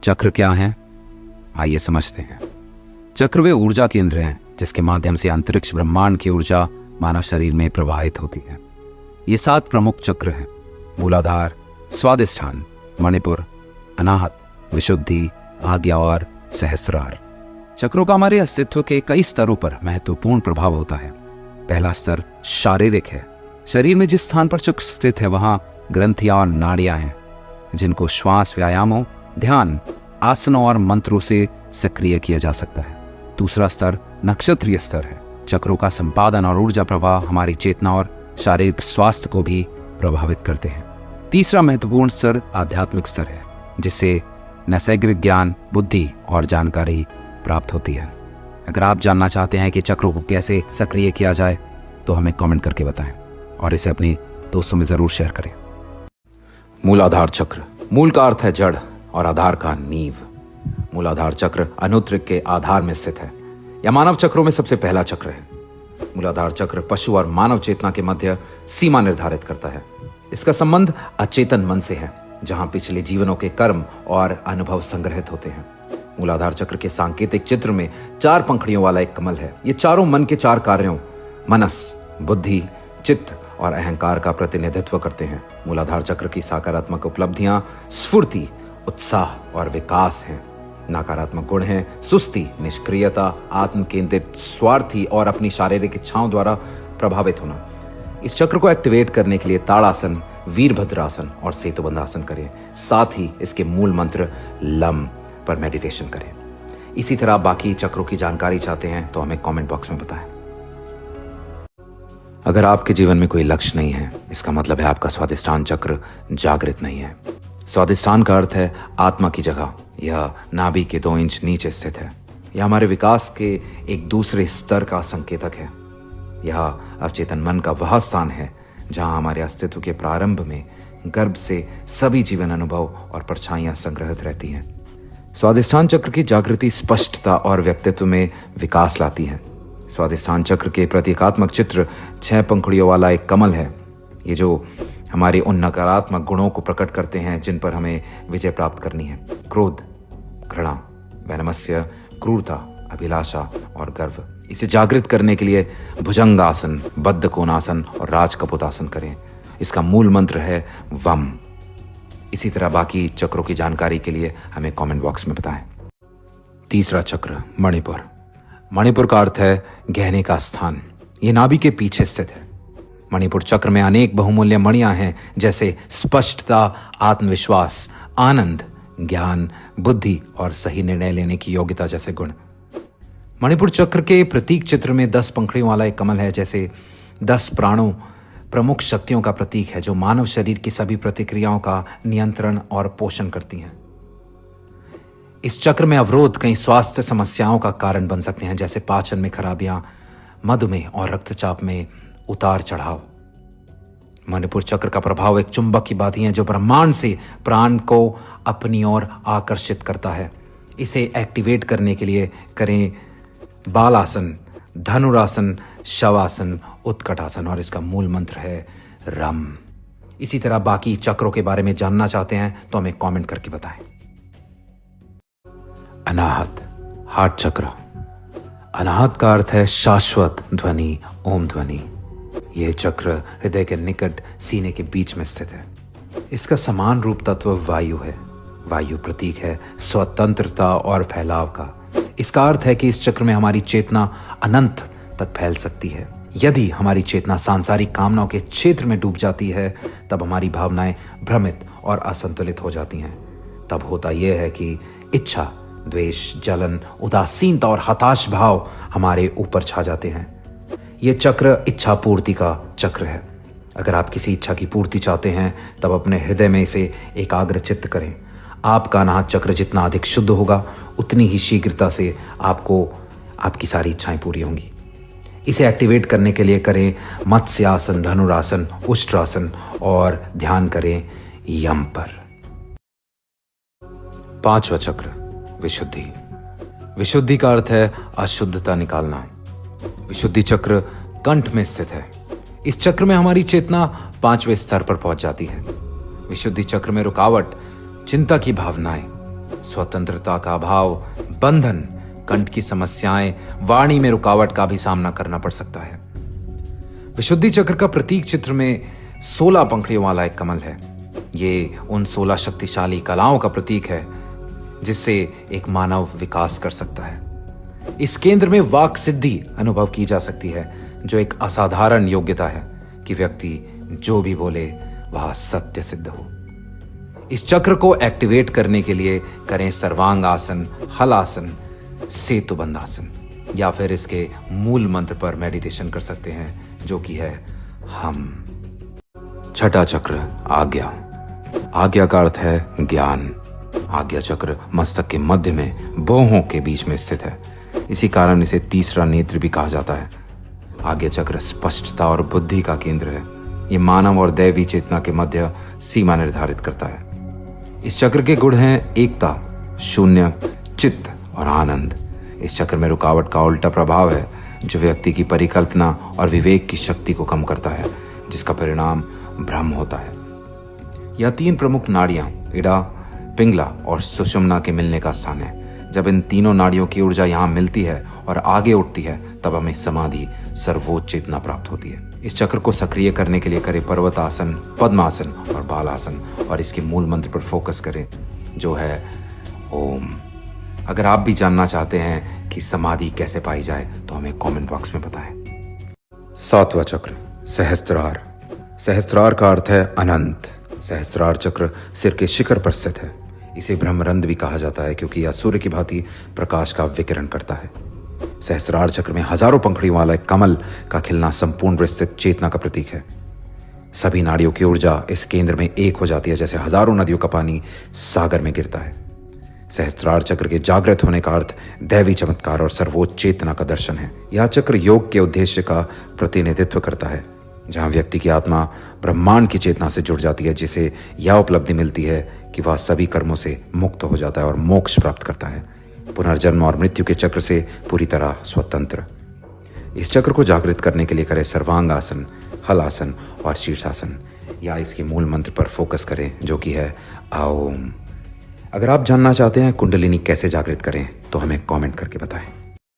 चक्र क्या है, आइए समझते हैं। चक्र वे ऊर्जा केंद्र हैं जिसके माध्यम से अंतरिक्ष ब्रह्मांड की ऊर्जा मानव शरीर में प्रवाहित होती है। ये 7 प्रमुख चक्र हैं: मूलाधार, स्वादिष्ठान, मणिपुर, अनाहत, विशुद्धि, आज्ञा और सहस्रार। चक्रों का हमारे अस्तित्व के कई स्तरों पर महत्वपूर्ण प्रभाव होता है। पहला स्तर शारीरिक है। शरीर में जिस स्थान पर चक्र स्थित है वहां ग्रंथियां और नाड़ियां हैं जिनको श्वास व्यायामों, ध्यान, आसनों और मंत्रों से सक्रिय किया जा सकता है। दूसरा स्तर नक्षत्रीय स्तर है। चक्रों का संपादन और ऊर्जा प्रवाह हमारी चेतना और शारीरिक स्वास्थ्य को भी प्रभावित करते हैं। तीसरा महत्वपूर्ण स्तर आध्यात्मिक स्तर है जिससे नैसर्गिक ज्ञान, बुद्धि और जानकारी प्राप्त होती है। अगर आप जानना चाहते हैं कि चक्रों को कैसे सक्रिय किया जाए तो हमें कमेंट करके बताएं और इसे अपने दोस्तों में जरूर शेयर करें। मूलाधार चक्र। मूल का अर्थ है जड़ और आधार का नींव। मूलाधार चक्र अनुत्तरिक के आधार में स्थित है। यह मानव चक्रों में सबसे पहला चक्र है। मूलाधार चक्र पशु और मानव चेतना के मध्य सीमा निर्धारित करता है। इसका संबंध अचेतन मन से है जहां पिछले जीवनों के कर्म और अनुभव संग्रहित होते हैं। मूलाधार चक्र के सांकेतिक चित्र में 4 पंखुड़ियों वाला एक कमल है। ये चारों मन के 4 कार्यों मनस, बुद्धि, चित्त और अहंकार का प्रतिनिधित्व करते हैं। मूलाधार चक्र की सकारात्मक उपलब्धियां स्फूर्ति, उत्साह और विकास हैं। नकारात्मक गुण हैं सुस्ती, निष्क्रियता, आत्म केंद्रित, स्वार्थी और अपनी शारीरिक इच्छाओं द्वारा प्रभावित होना। इस चक्र को एक्टिवेट करने के लिए ताड़ासन, वीरभद्रासन और सेतुबंधासन करें। साथ ही इसके मूल मंत्र लम पर मेडिटेशन करें। इसी तरह बाकी चक्रों की जानकारी चाहते हैं तो हमें कमेंट बॉक्स में बताएं। अगर आपके जीवन में कोई लक्ष्य नहीं है, इसका मतलब है आपका स्वादिष्ठान चक्र जागृत नहीं है। स्वादिष्ठान का अर्थ है आत्मा की जगह। यह नाभि के 2 इंच नीचे स्थित है। यह हमारे विकास के एक दूसरे स्तर का संकेतक है। यह अवचेतन मन का वह स्थान है जहां हमारे अस्तित्व के प्रारंभ में गर्भ से सभी जीवन अनुभव और परछाइयां संग्रहित रहती हैं। स्वादिष्ठान चक्र की जागृति स्पष्टता और व्यक्तित्व में विकास लाती है। स्वादिष्ठान चक्र के प्रतीकात्मक चित्र 6 पंखुड़ियों वाला एक कमल है। ये जो हमारे उन नकारात्मक गुणों को प्रकट करते हैं जिन पर हमें विजय प्राप्त करनी है: क्रोध, घृणा, वैनमस्य, क्रूरता, अभिलाषा और गर्व। इसे जागृत करने के लिए भुजंगासन, बद्ध कोणासन और राजकपोतासन करें। इसका मूल मंत्र है वम। इसी तरह बाकी चक्रों की जानकारी के लिए हमें कमेंट बॉक्स में बताएं। तीसरा चक्र मणिपुर। मणिपुर का अर्थ है गहने का स्थान। ये नाभि के पीछे स्थित है। मणिपुर चक्र में अनेक बहुमूल्य मणियां हैं जैसे स्पष्टता, आत्मविश्वास, आनंद, ज्ञान, बुद्धि और सही निर्णय लेने की योग्यता जैसे गुण। मणिपुर चक्र के प्रतीक चित्र में 10 पंखुड़ियों वाला एक कमल है जैसे 10 प्राणों प्रमुख शक्तियों का प्रतीक है जो मानव शरीर की सभी प्रतिक्रियाओं का नियंत्रण और पोषण करती हैं। इस चक्र में अवरोध कई स्वास्थ्य समस्याओं का कारण बन सकते हैं जैसे पाचन में खराबियां, मधुमेह और रक्तचाप में उतार चढ़ाव। मणिपुर चक्र का प्रभाव एक चुंबक की बाती है जो ब्रह्मांड से प्राण को अपनी ओर आकर्षित करता है। इसे एक्टिवेट करने के लिए करें बालासन, धनुरासन, शवासन, उत्कटासन और इसका मूल मंत्र है रम। इसी तरह बाकी चक्रों के बारे में जानना चाहते हैं तो हमें कमेंट करके बताएं। अनाहत, हार्ट चक्र। अनाहत का अर्थ है शाश्वत ध्वनि, ओम ध्वनि। यह चक्र हृदय के निकट सीने के बीच में स्थित है। इसका समान रूप तत्व वायु है। वायु प्रतीक है स्वतंत्रता और फैलाव का। इसका अर्थ है कि इस चक्र में हमारी चेतना अनंत तक फैल सकती है। यदि हमारी चेतना सांसारिक कामनाओं के क्षेत्र में डूब जाती है तब हमारी भावनाएं भ्रमित और असंतुलित हो जाती हैं। तब होता यह है कि इच्छा, द्वेष, जलन, उदासीनता और हताश भाव हमारे ऊपर छा जाते हैं। यह चक्र इच्छा पूर्ति का चक्र है। अगर आप किसी इच्छा की पूर्ति चाहते हैं तब अपने हृदय में इसे एकाग्र चित्त करें। आपका अनाहत चक्र जितना अधिक शुद्ध होगा उतनी ही शीघ्रता से आपको आपकी सारी इच्छाएं पूरी होंगी। इसे एक्टिवेट करने के लिए करें मत्स्यासन, धनुरासन, उष्ट्रासन और ध्यान करें यम पर। 5वां चक्र विशुद्धि। विशुद्धि का अर्थ है अशुद्धता निकालना। विशुद्धि चक्र कंठ में स्थित है। इस चक्र में हमारी चेतना 5वें स्तर पर पहुंच जाती है। विशुद्धि चक्र में रुकावट, चिंता की भावनाएं, स्वतंत्रता का अभाव, बंधन, कंठ की समस्याएं, वाणी में रुकावट का भी सामना करना पड़ सकता है। विशुद्धि चक्र का प्रतीक चित्र में 16 पंखुड़ियों वाला एक कमल है। ये उन 16 शक्तिशाली कलाओं का प्रतीक है जिससे एक मानव विकास कर सकता है। इस केंद्र में वाक सिद्धि अनुभव की जा सकती है, जो एक असाधारण योग्यता है कि व्यक्ति जो भी बोले वह सत्य सिद्ध हो। इस चक्र को एक्टिवेट करने के लिए करें सर्वांग आसन, हल आसन, सेतुबंध आसन, या फिर इसके मूल मंत्र पर मेडिटेशन कर सकते हैं, जो कि है हम। छठा चक्र आज्ञा। आज्ञा का अर्थ है ज्ञान। आज्ञा चक्र मस्तक के मध्य में भौहों के बीच में स्थित है। इसी कारण इसे तीसरा नेत्र भी कहा जाता है। आज्ञा चक्र स्पष्टता और बुद्धि का केंद्र है। ये मानव और दैवी चेतना के मध्य सीमा निर्धारित करता है। इस चक्र के गुण हैं एकता, शून्य, चित्त और आनंद। इस चक्र में रुकावट का उल्टा प्रभाव है, जो व्यक्ति की परिकल्पना और विवेक की शक्ति को कम करता है, जिसका परिणाम भ्रम होता है। यह 3 प्रमुख नाड़ियां इड़ा, पिंगला और सुषुम्ना के मिलने का स्थान है। जब इन तीनों नाड़ियों की ऊर्जा यहाँ मिलती है और आगे उठती है, तब हमें समाधि, सर्वोच्च चेतना प्राप्त होती है। इस चक्र को सक्रिय करने के लिए करें पर्वतासन, पद्मासन और बालासन, और इसके मूल मंत्र पर फोकस करें, जो है ओम। अगर आप भी जानना चाहते हैं कि समाधि कैसे पाई जाए, तो हमें कमेंट बॉक्स में बताएं। 7वां चक्र सहस्त्रार। सहस्त्रार का अर्थ है अनंत। सहस्त्रार चक्र सिर के शिखर पर स्थित है। इसे ब्रह्मरंध्र भी कहा जाता है, क्योंकि यह सूर्य की भांति प्रकाश का विकिरण करता है। सहस्त्रार चक्र में हजारों पंखुड़ियों वाला एक कमल का खिलना संपूर्ण विस्तृत चेतना का प्रतीक है। सभी नाड़ियों की ऊर्जा इस केंद्र में एक हो जाती है, जैसे हजारों नदियों का पानी सागर में गिरता है। सहस्त्रार चक्र के जागृत होने का अर्थ दैवी चमत्कार और सर्वोच्च चेतना का दर्शन है। यह चक्र योग के उद्देश्य का प्रतिनिधित्व करता है, जहां व्यक्ति की आत्मा ब्रह्मांड की चेतना से जुड़ जाती है, जिसे यह उपलब्धि मिलती है कि वह सभी कर्मों से मुक्त हो जाता है और मोक्ष प्राप्त करता है, पुनर्जन्म और मृत्यु के चक्र से पूरी तरह स्वतंत्र। इस चक्र को जागृत करने के लिए करें सर्वांग आसन, हल आसन और शीर्षासन, या इसके मूल मंत्र पर फोकस करें, जो कि है ओम। अगर आप जानना चाहते हैं कुंडलिनी कैसे जागृत करें, तो हमें कमेंट करके बताएं।